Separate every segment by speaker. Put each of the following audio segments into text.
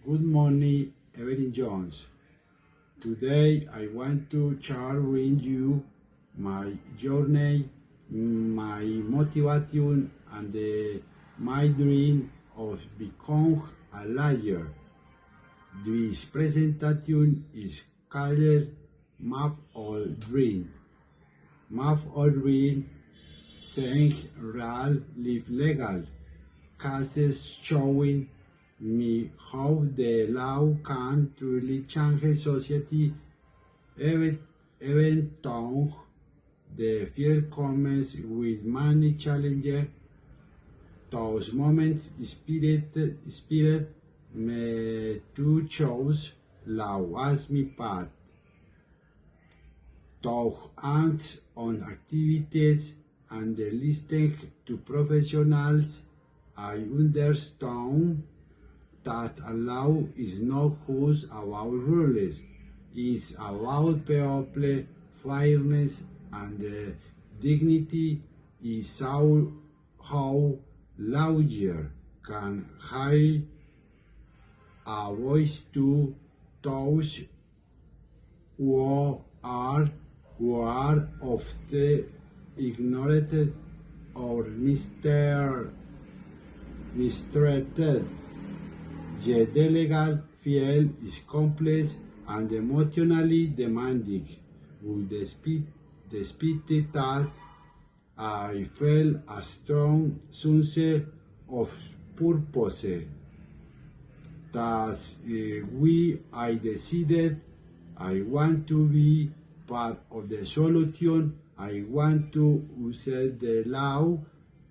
Speaker 1: Good morning, Evelyn Jones. Today I want to share with you my journey, my motivation, and my dream of becoming a lawyer. This presentation is called Map or Dream. Map or Dream, saying real, live legal. Cases showing me how the law can truly change society, even though the fear comes with many challenges. Those moments inspired me to choose law as my path. Through hands-on activities and listening to professionals, I understand that a law is not just about rules, it's about people, fairness, and dignity. Is how lawyers can have a voice to those who are often ignored or mistreated. Yet the legal field is complex and emotionally demanding. With despite that, I felt a strong sense of purpose. Thus, I decided I want to be part of the solution. I want to use the law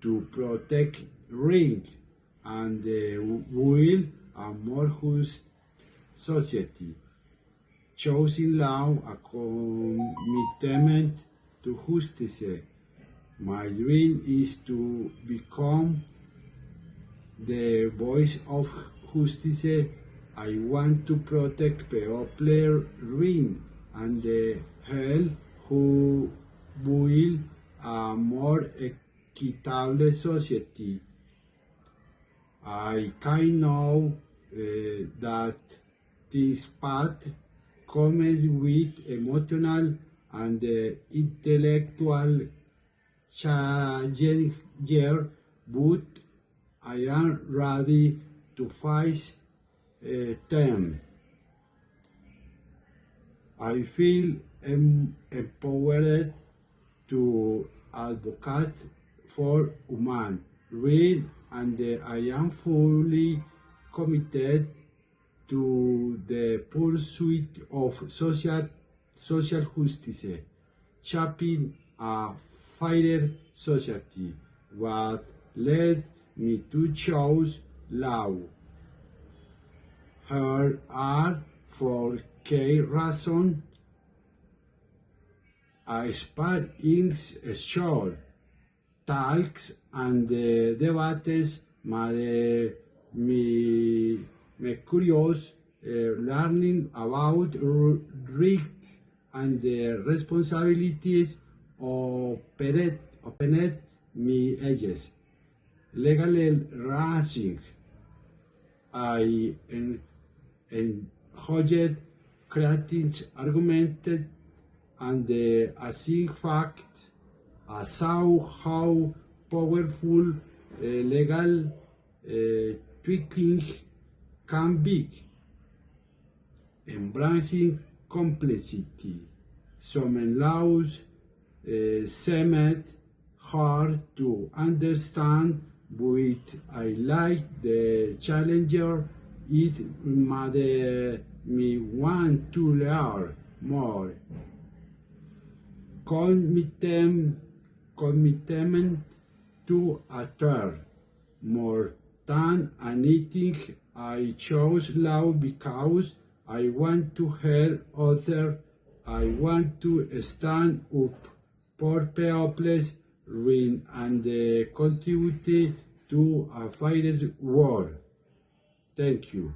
Speaker 1: to protect rights and will a more just society. Choosing law a commitment to justice. My dream is to become the voice of justice. I want to protect people rights and the health who build a more equitable society. I can know that this path comes with emotional and intellectual challenges, but I am ready to face them. I feel empowered to advocate for human rights, and I am fully committed to the pursuit of social justice, shaping a fairer society. What led me to choose law? Here are four key reasons. I spent in short talks and debates made me curious, learning about rights and the responsibilities opened me edges. Legal racing. I enjoyed creating arguments and as fact, I saw how powerful legal tweaking can be, embracing complexity. Some laws seemed hard to understand, but I like the challenger. It made me want to learn more. Commitment to a term. More than anything, I chose law because I want to help others. I want to stand up for people's rights and contribute to a fairer world. Thank you.